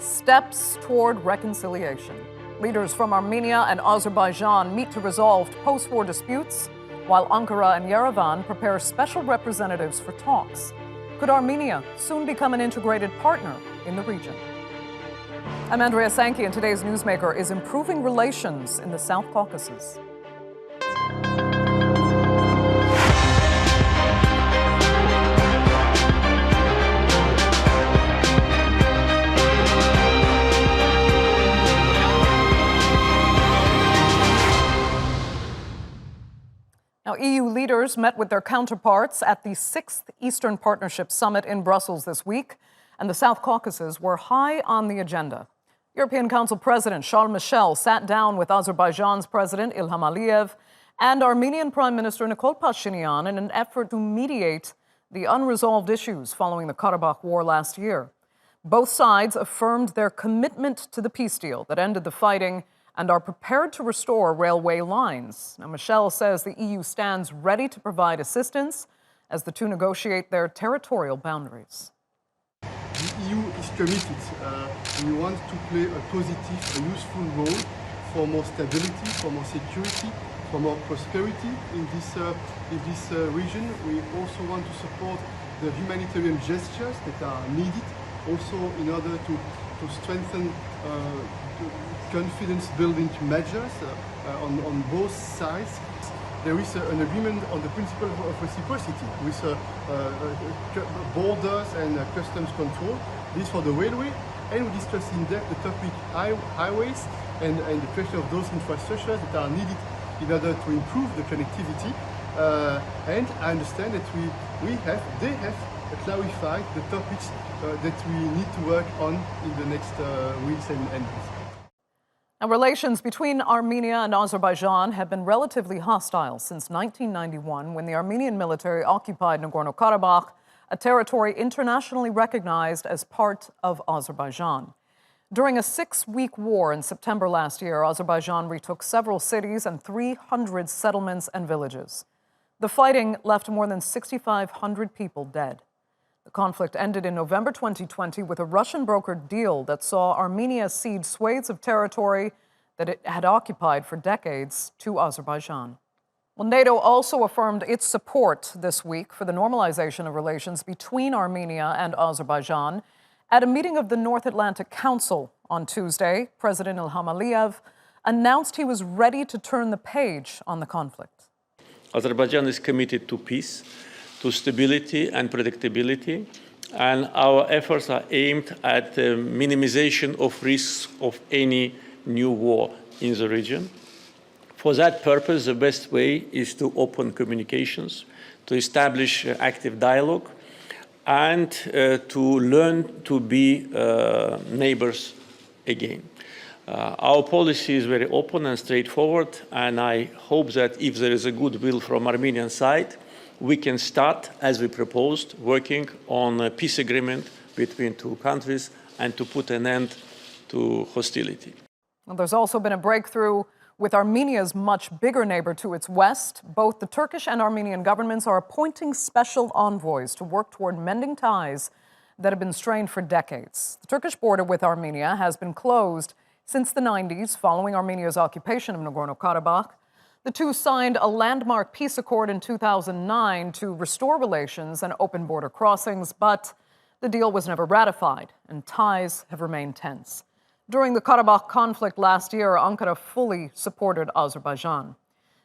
Steps toward reconciliation. Leaders from Armenia and Azerbaijan meet to resolve post-war disputes, while Ankara and Yerevan prepare special representatives for talks. Could Armenia soon become an integrated partner in the region? I'm Andrea Sankey, and today's Newsmaker is improving relations in the South Caucasus. Now, EU leaders met with their counterparts at the 6th Eastern Partnership Summit in Brussels this week, and the South Caucasus were high on the agenda. European Council President Charles Michel sat down with Azerbaijan's President Ilham Aliyev and Armenian Prime Minister Nikol Pashinyan in an effort to mediate the unresolved issues following the Karabakh War last year. Both sides affirmed their commitment to the peace deal that ended the fighting and are prepared to restore railway lines. Now, Michel says the EU stands ready to provide assistance as the two negotiate their territorial boundaries. The EU is committed. We want to play a positive, a useful role for more stability, for more security, for more prosperity in this region. We also want to support the humanitarian gestures that are needed, also in order to strengthen confidence-building measures on both sides. There is an agreement on the principle of reciprocity with borders and customs control. This for the railway, and we discussed in depth the topic highways and the question of those infrastructures that are needed in order to improve the connectivity. And I understand that they have clarified the topics that we need to work on in the next weeks and months. Now, relations between Armenia and Azerbaijan have been relatively hostile since 1991, when the Armenian military occupied Nagorno-Karabakh, a territory internationally recognized as part of Azerbaijan. During a 6-week war in September last year, Azerbaijan retook several cities and 300 settlements and villages. The fighting left more than 6,500 people dead. The conflict ended in November 2020 with a Russian-brokered deal that saw Armenia cede swathes of territory that it had occupied for decades to Azerbaijan. Well, NATO also affirmed its support this week for the normalization of relations between Armenia and Azerbaijan. At a meeting of the North Atlantic Council on Tuesday, President Ilham Aliyev announced he was ready to turn the page on the conflict. Azerbaijan is committed to peace, to stability and predictability, and our efforts are aimed at the minimization of risks of any new war in the region. For that purpose, the best way is to open communications, to establish active dialogue, and to learn to be neighbours again. Our policy is very open and straightforward, and I hope that if there is a goodwill from Armenian side, we can start, as we proposed, working on a peace agreement between two countries and to put an end to hostility. Well, there's also been a breakthrough with Armenia's much bigger neighbor to its west. Both the Turkish and Armenian governments are appointing special envoys to work toward mending ties that have been strained for decades. The Turkish border with Armenia has been closed since the 90s, following Armenia's occupation of Nagorno-Karabakh. The two signed a landmark peace accord in 2009 to restore relations and open border crossings, but the deal was never ratified, and ties have remained tense. During the Karabakh conflict last year, Ankara fully supported Azerbaijan.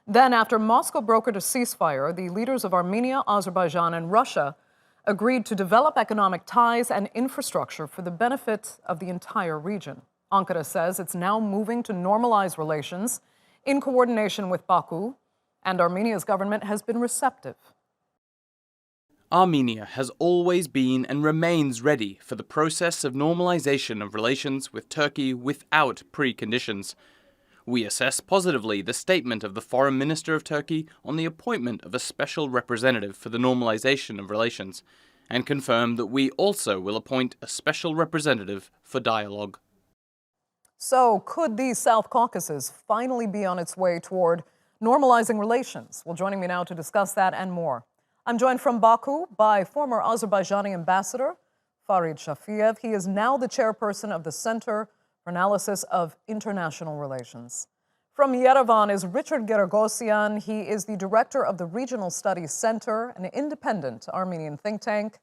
Then, after Moscow brokered a ceasefire, the leaders of Armenia, Azerbaijan, and Russia agreed to develop economic ties and infrastructure for the benefit of the entire region. Ankara says it's now moving to normalize relations in coordination with Baku, and Armenia's government has been receptive. Armenia has always been and remains ready for the process of normalization of relations with Turkey without preconditions. We assess positively the statement of the Foreign Minister of Turkey on the appointment of a special representative for the normalization of relations, and confirm that we also will appoint a special representative for dialogue. So, could the South Caucasus finally be on its way toward normalizing relations? Well, joining me now to discuss that and more, I'm joined from Baku by former Azerbaijani ambassador Farid Shafiyev. He is now the chairperson of the Center for Analysis of International Relations. From Yerevan is Richard Giragosian. He is the director of the Regional Studies Center, an independent Armenian think tank.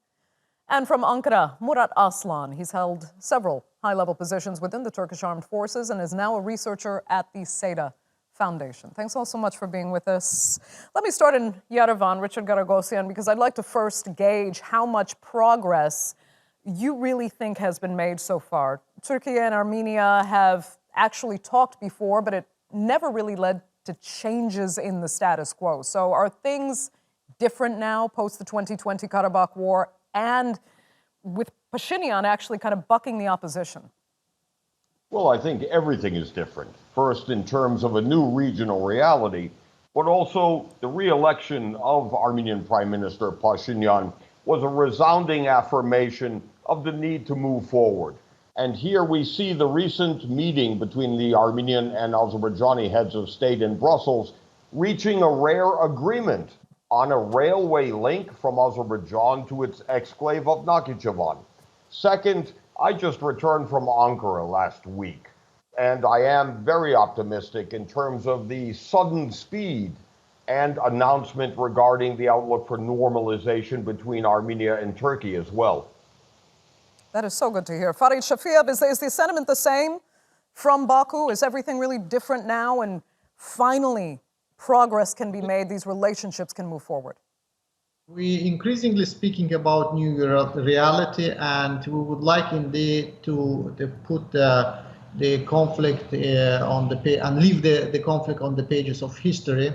And from Ankara, Murat Aslan. He's held several high-level positions within the Turkish Armed Forces and is now a researcher at the SEDA Foundation. Thanks all so much for being with us. Let me start in Yerevan, Richard Giragosian, because I'd like to first gauge how much progress you really think has been made so far. Turkey and Armenia have actually talked before, but it never really led to changes in the status quo. So are things different now post the 2020 Karabakh War and with Pashinyan actually kind of bucking the opposition? Well, I think everything is different. First, in terms of a new regional reality, but also the re-election of Armenian Prime Minister Pashinyan was a resounding affirmation of the need to move forward. And here we see the recent meeting between the Armenian and Azerbaijani heads of state in Brussels reaching a rare agreement on a railway link from Azerbaijan to its exclave of Nakhichevan. Second, I just returned from Ankara last week, and I am very optimistic in terms of the sudden speed and announcement regarding the outlook for normalization between Armenia and Turkey as well. That is so good to hear. Farid Shafiyev, is the sentiment the same from Baku? Is everything really different now and finally progress can be made, these relationships can move forward? We increasingly speaking about new reality, and we would like indeed to put the conflict on the page and leave the conflict on the pages of history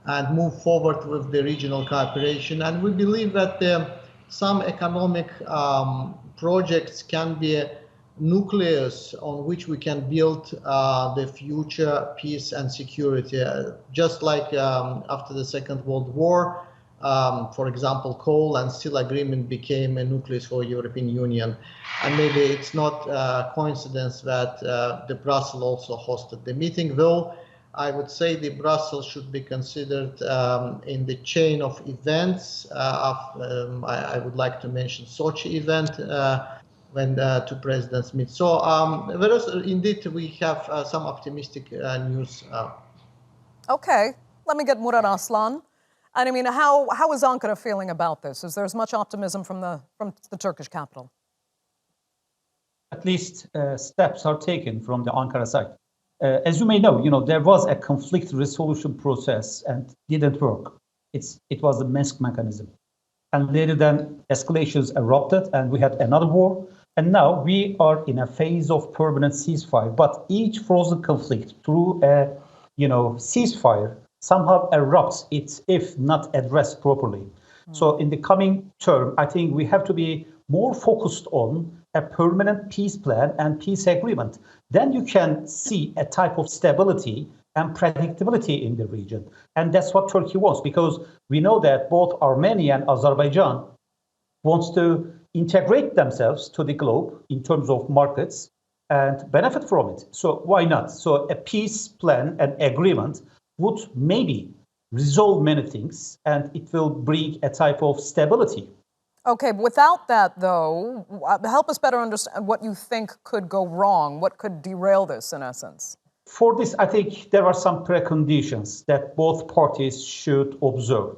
and move forward with the regional cooperation. And we believe that some economic projects can be a nucleus on which we can build the future peace and security. Just like after the Second World War, for example, coal and steel agreement became a nucleus for European Union. And maybe it's not a coincidence that the Brussels also hosted the meeting, though I would say the Brussels should be considered in the chain of events. I would like to mention Sochi event when two presidents meet. So indeed we have some optimistic news. Okay, let me get Murat Aslan. And I mean, how is Ankara feeling about this? Is there as much optimism from the Turkish capital? At least steps are taken from the Ankara side. As you may know, there was a conflict resolution process and didn't work. It was a Minsk mechanism. And later then escalations erupted and we had another war. And now we are in a phase of permanent ceasefire. But each frozen conflict through a ceasefire somehow erupts if not addressed properly. So in the coming term, I think we have to be more focused on a permanent peace plan and peace agreement. Then you can see a type of stability and predictability in the region. And that's what Turkey wants, because we know that both Armenia and Azerbaijan wants to integrate themselves to the globe in terms of markets and benefit from it. So why not? So a peace plan and agreement would maybe resolve many things, and it will bring a type of stability. Okay, but without that, though, help us better understand what you think could go wrong, what could derail this, in essence. For this, I think there are some preconditions that both parties should observe.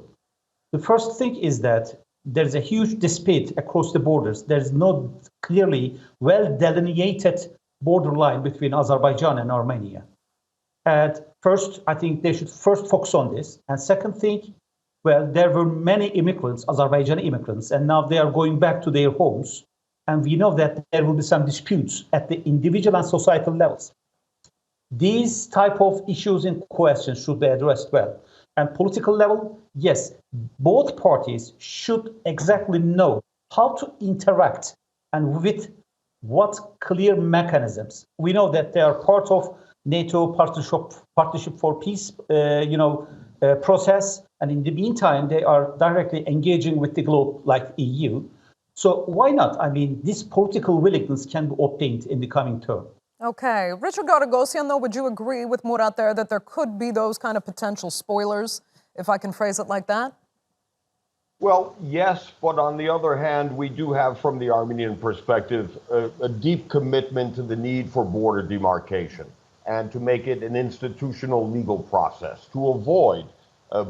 The first thing is that there's a huge dispute across the borders. There's no clearly well-delineated borderline between Azerbaijan and Armenia. And first, I think they should first focus on this. And second thing, well, there were many immigrants, Azerbaijani immigrants, and now they are going back to their homes. And we know that there will be some disputes at the individual and societal levels. These type of issues and questions should be addressed well. And political level, yes, both parties should exactly know how to interact and with what clear mechanisms. We know that they are part of NATO Partnership for Peace, process, and in the meantime, they are directly engaging with the globe like EU. So why not? I mean, this political willingness can be obtained in the coming term. Okay. Richard Giragosian, though, would you agree with Murat there that there could be those kind of potential spoilers, if I can phrase it like that? Well, yes, but on the other hand, we do have, from the Armenian perspective, a deep commitment to the need for border demarcation and to make it an institutional legal process to avoid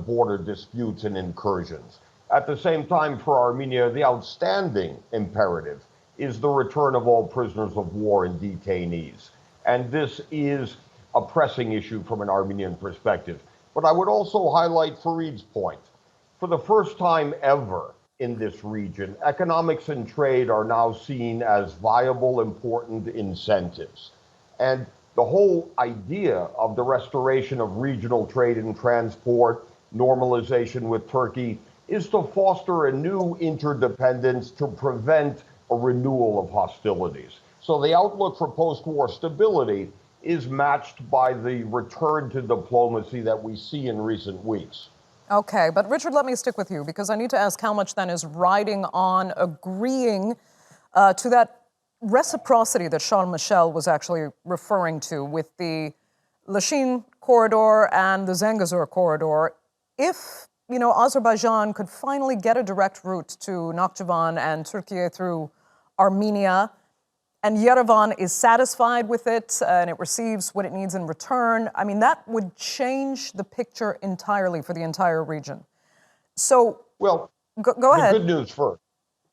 border disputes and incursions. At the same time, for Armenia, the outstanding imperative is the return of all prisoners of war and detainees. And this is a pressing issue from an Armenian perspective. But I would also highlight Farid's point. For the first time ever in this region, economics and trade are now seen as viable, important incentives. And the whole idea of the restoration of regional trade and transport, normalization with Turkey, is to foster a new interdependence to prevent a renewal of hostilities. So the outlook for post-war stability is matched by the return to diplomacy that we see in recent weeks. Okay, but Richard, let me stick with you because I need to ask how much then is riding on agreeing to that reciprocity that Michel was actually referring to with the Lachin corridor and the Zangezur corridor. If, Azerbaijan could finally get a direct route to Nakhchivan and Turkey through Armenia, and Yerevan is satisfied with it and it receives what it needs in return, I mean, that would change the picture entirely for the entire region. So, well, go ahead. The good news first.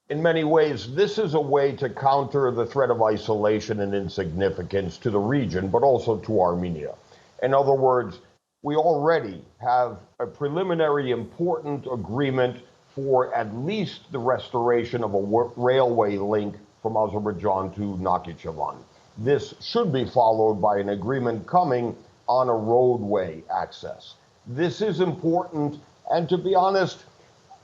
In many ways, this is a way to counter the threat of isolation and insignificance to the region, but also to Armenia. In other words, we already have a preliminary important agreement for at least the restoration of a railway link from Azerbaijan to Nakhchivan. This should be followed by an agreement coming on a roadway access. This is important, and to be honest,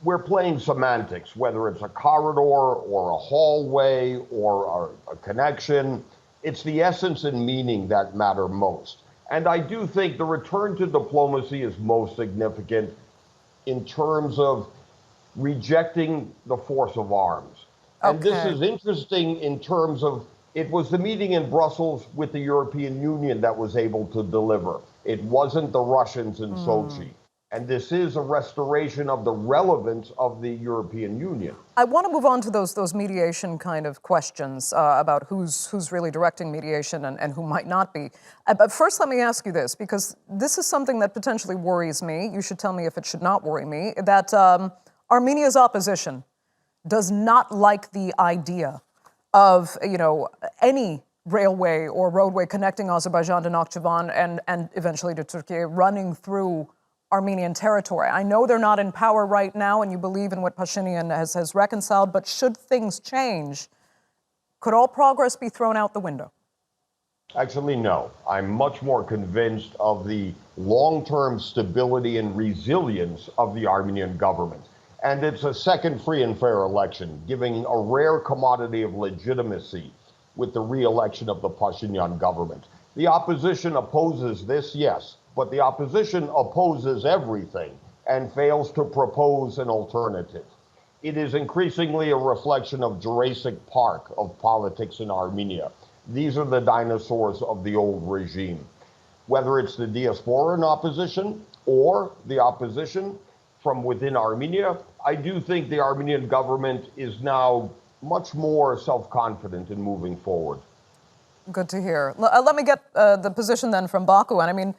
we're playing semantics, whether it's a corridor or a hallway or a connection. It's the essence and meaning that matter most. And I do think the return to diplomacy is most significant in terms of rejecting the force of arms. And this is interesting in terms of, it was the meeting in Brussels with the European Union that was able to deliver. It wasn't the Russians in Sochi. And this is a restoration of the relevance of the European Union. I want to move on to those mediation kind of questions about who's really directing mediation and who might not be. But first, let me ask you this, because this is something that potentially worries me. You should tell me if it should not worry me, that Armenia's opposition does not like the idea of, any railway or roadway connecting Azerbaijan to Nakhchivan and eventually to Turkey running through Armenian territory. I know they're not in power right now and you believe in what Pashinyan has reconciled, but should things change, could all progress be thrown out the window? Actually, no. I'm much more convinced of the long-term stability and resilience of the Armenian government. And it's a second free and fair election, giving a rare commodity of legitimacy with the re-election of the Pashinyan government. The opposition opposes this, yes, but the opposition opposes everything and fails to propose an alternative. It is increasingly a reflection of Jurassic Park of politics in Armenia. These are the dinosaurs of the old regime. Whether it's the diaspora in opposition or the opposition from within Armenia, I do think the Armenian government is now much more self-confident in moving forward. Good to hear. Let me get the position then from Baku. And I mean,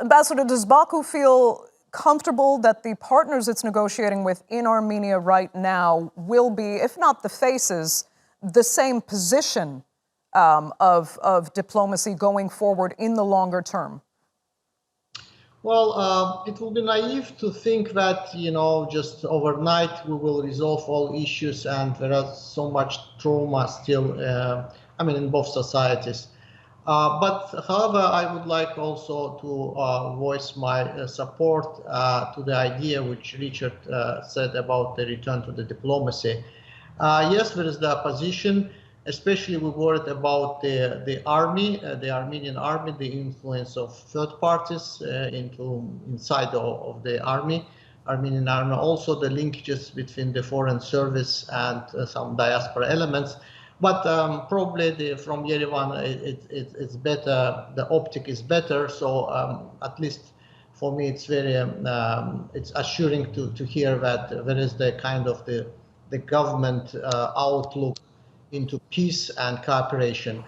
Ambassador, does Baku feel comfortable that the partners it's negotiating with in Armenia right now will be, if not the faces, the same position of diplomacy going forward in the longer term? Well, it will be naive to think that, just overnight we will resolve all issues, and there is so much trauma still, in both societies. But however, I would like also to voice my support to the idea which Richard said about the return to the diplomacy. Yes, there is the opposition. Especially we worried about the army, the Armenian army, the influence of third parties inside of the Armenian army. Also the linkages between the foreign service and some diaspora elements. But probably from Yerevan, it's better. The optic is better. So at least for me, it's very it's assuring to hear that there is the kind of the government outlook into peace and cooperation.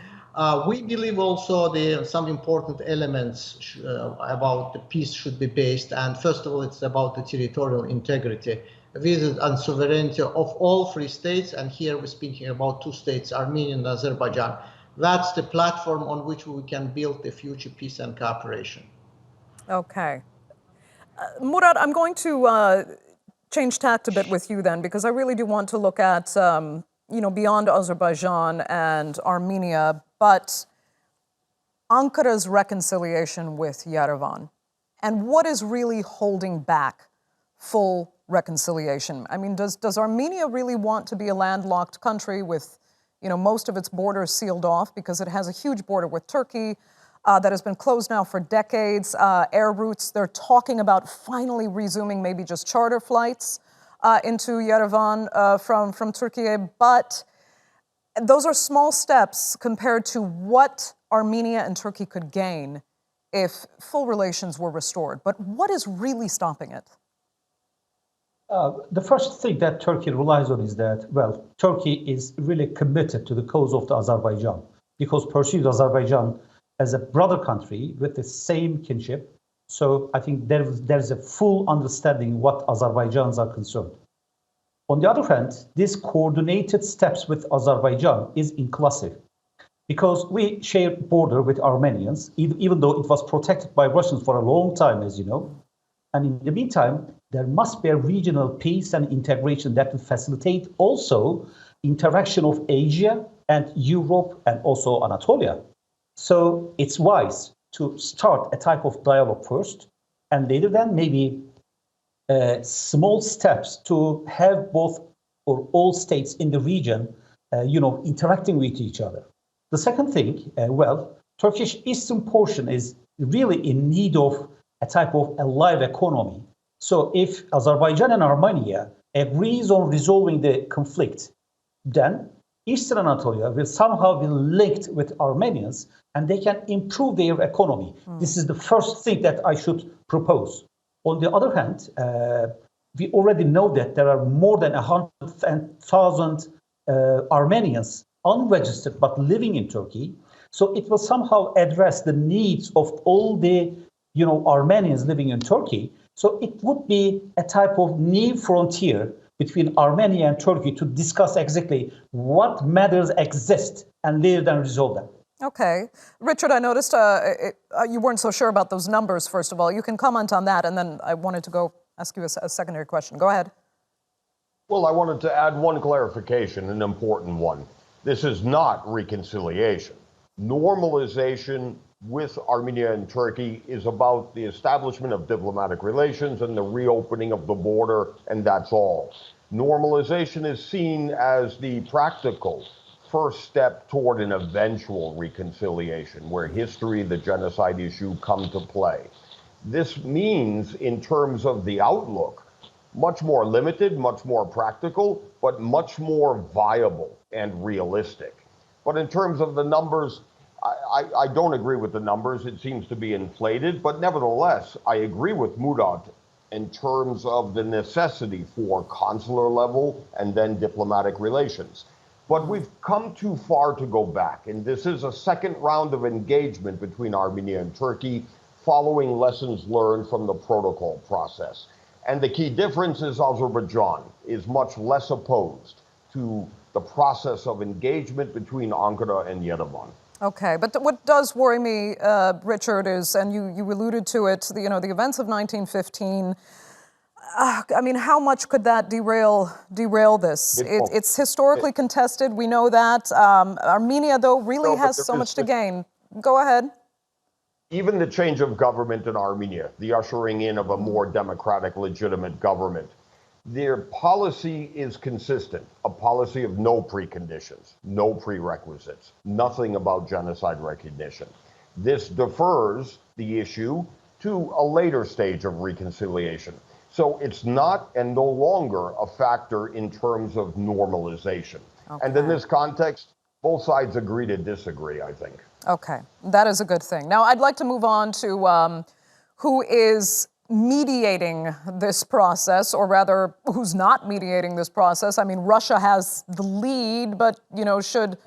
We believe also some important elements about the peace should be based, and first of all, it's about the territorial integrity, visit and sovereignty of all three states, and here we're speaking about two states, Armenia and Azerbaijan. That's the platform on which we can build the future peace and cooperation. Okay. Murat, I'm going to change tact a bit with you then, because I really do want to look at, beyond Azerbaijan and Armenia, but Ankara's reconciliation with Yerevan, and what is really holding back full reconciliation? I mean, does Armenia really want to be a landlocked country with, most of its borders sealed off, because it has a huge border with Turkey that has been closed now for decades, air routes? They're talking about finally resuming maybe just charter flights into Yerevan from Turkey, but those are small steps compared to what Armenia and Turkey could gain if full relations were restored. But what is really stopping it? The first thing that Turkey relies on is that, well, Turkey is really committed to the cause of the Azerbaijan, because perceived Azerbaijan as a brother country with the same kinship. So I think there's a full understanding what Azerbaijans are concerned. On the other hand, these coordinated steps with Azerbaijan is inclusive, because we share border with Armenians, even though it was protected by Russians for a long time, as you know. And in the meantime, there must be a regional peace and integration that will facilitate also interaction of Asia and Europe and also Anatolia. So it's wise to start a type of dialogue first, and later then maybe small steps to have both or all states in the region, interacting with each other. The second thing, Turkish eastern portion is really in need of a type of a live economy. So if Azerbaijan and Armenia agrees on resolving the conflict, then Eastern Anatolia will somehow be linked with Armenians, and they can improve their economy. This is the first thing that I should propose. On the other hand, we already know that there are more than 100,000 Armenians unregistered but living in Turkey. So it will somehow address the needs of all the Armenians living in Turkey. So it would be a type of new frontier between Armenia and Turkey to discuss exactly what matters exist and later then resolve them. Okay. Richard, I noticed you weren't so sure about those numbers, first of all. You can comment on that, and then I wanted to go ask you a secondary question. Go ahead. Well, I wanted to add one clarification, an important one. This is not reconciliation. Normalization with Armenia and Turkey is about the establishment of diplomatic relations and the reopening of the border, and that's all. Normalization is seen as the practical first step toward an eventual reconciliation, where history, the genocide issue, come to play. This means, in terms of the outlook, much more limited, much more practical, but much more viable and realistic. But in terms of the numbers, I don't agree with the numbers. It seems to be inflated, but nevertheless, I agree with Murat in terms of the necessity for consular level and then diplomatic relations. But we've come too far to go back, and this is a second round of engagement between Armenia and Turkey following lessons learned from the protocol process. And the key difference is Azerbaijan is much less opposed to the process of engagement between Ankara and Yerevan. Okay, but what does worry me, Richard, is, and you alluded to it, the events of 1915. I mean, how much could that derail this? It's historically contested. We know that. Armenia, though, really has so much to gain. Go ahead. Even the change of government in Armenia, the ushering in of a more democratic, legitimate government, their policy is consistent, a policy of no preconditions, no prerequisites, nothing about genocide recognition. This defers the issue to a later stage of reconciliation. So it's not and no longer a factor in terms of normalization. Okay. And in this context, both sides agree to disagree, I think. Okay, that is a good thing. Now, I'd like to move on to who is mediating this process, or rather, who's not mediating this process. I mean, Russia has the lead, but, should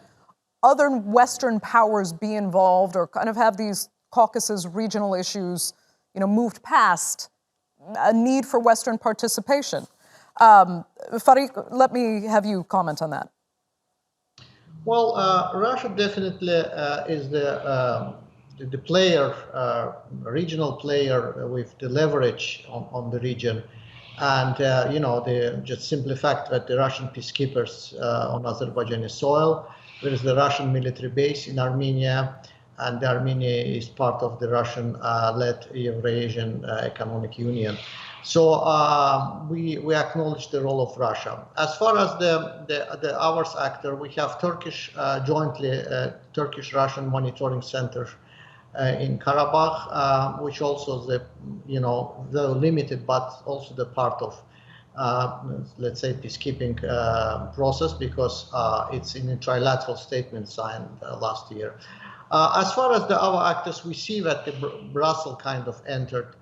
other Western powers be involved or kind of have these Caucasus regional issues, moved past a need for Western participation? Farid, let me have you comment on that. Well, Russia definitely is the player, regional player with the leverage on the region. And, the just simple fact that the Russian peacekeepers on Azerbaijani soil, there is the Russian military base in Armenia, and Armenia is part of the Russian-led Eurasian Economic Union. So we acknowledge the role of Russia. As far as the ours actor, we have jointly Turkish-Russian monitoring center in Karabakh, which also the limited, but also the part of let's say peacekeeping process, because it's in a trilateral statement signed last year. As far as the other actors, we see that the Brussels kind of entered.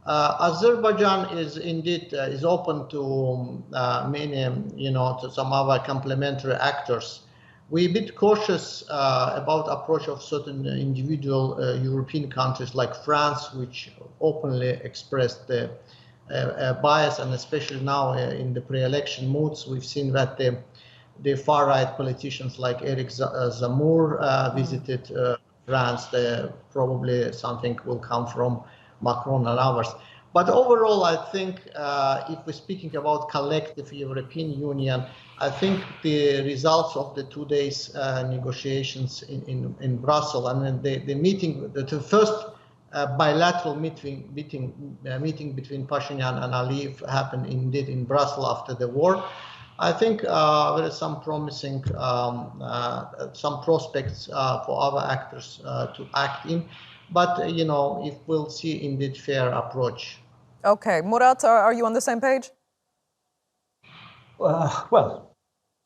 Azerbaijan is indeed is open to many, to some other complementary actors. We're a bit cautious about approach of certain individual European countries like France, which openly expressed the bias, and especially now in the pre-election moods, we've seen that the far-right politicians like Eric Zemmour visited France. Probably something will come from Macron and others. But overall, I think if we're speaking about collective European Union, I think the results of the 2 days negotiations in Brussels, and the meeting, the first bilateral meeting between Pashinyan and Aliyev happened indeed in Brussels after the war. I think there is some promising, some prospects for other actors to act in. But, if we'll see indeed fair approach. Okay. Murat, are you on the same page? Well,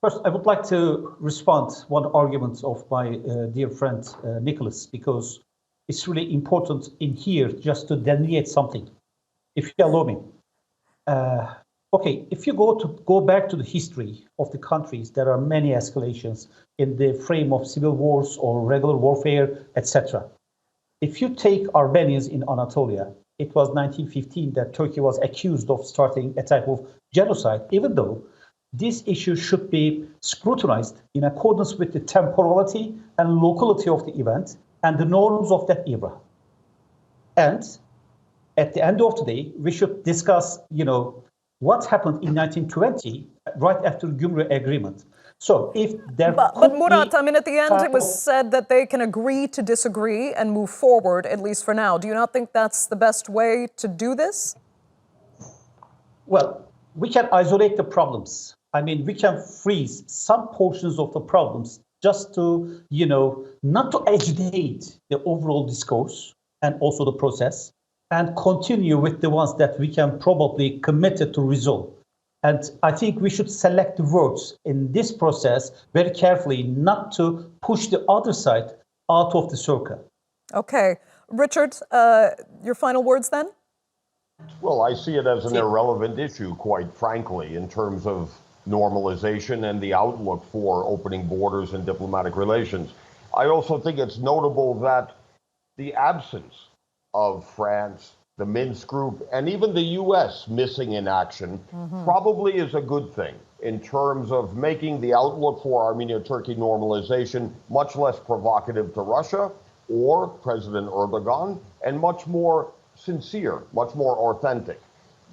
first, I would like to respond to one argument of my dear friend Nicholas, because it's really important in here just to delineate something, if you allow me. Okay, if you go back to the history of the countries, there are many escalations in the frame of civil wars or regular warfare, etc. If you take Armenians in Anatolia, it was 1915 that Turkey was accused of starting a type of genocide, even though this issue should be scrutinized in accordance with the temporality and locality of the event and the norms of that era. And at the end of the day, we should discuss, what happened in 1920, right after the Gümrük Agreement. So if there But Murat, I mean, at the end, it was said that they can agree to disagree and move forward, at least for now. Do you not think that's the best way to do this? Well, we can isolate the problems. I mean, we can freeze some portions of the problems just to, not to agitate the overall discourse and also the process, and continue with the ones that we can probably commit to resolve. And I think we should select the words in this process very carefully, not to push the other side out of the circle. Okay. Richard, your final words then? Well, I see it as an irrelevant issue, quite frankly, in terms of normalization and the outlook for opening borders and diplomatic relations. I also think it's notable that the absence of France, the Minsk group, and even the U.S. missing in action probably is a good thing in terms of making the outlook for Armenia-Turkey normalization much less provocative to Russia or President Erdogan, and much more sincere, much more authentic.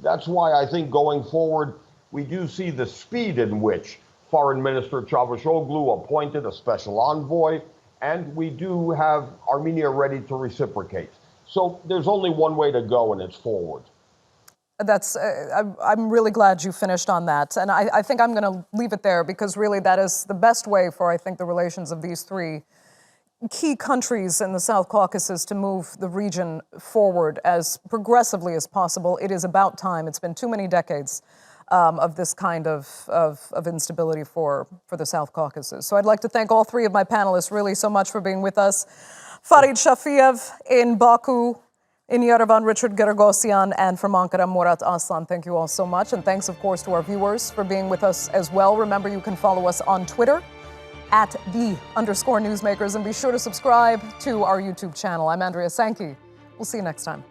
That's why I think going forward, we do see the speed in which Foreign Minister Çavuşoğlu appointed a special envoy, and we do have Armenia ready to reciprocate. So there's only one way to go, and it's forward. I'm really glad you finished on that. And I think I'm going to leave it there, because really that is the best way for, I think, the relations of these three key countries in the South Caucasus to move the region forward as progressively as possible. It is about time. It's been too many decades of this kind of instability for the South Caucasus. So I'd like to thank all three of my panelists really so much for being with us. Farid Shafiyev in Baku, In Yerevan, Richard Giragosian, and from Ankara, Murat Aslan. Thank you all so much. And thanks, of course, to our viewers for being with us as well. Remember, you can follow us on Twitter at @the_newsmakers, and be sure to subscribe to our YouTube channel. I'm Andrea Sankey. We'll see you next time.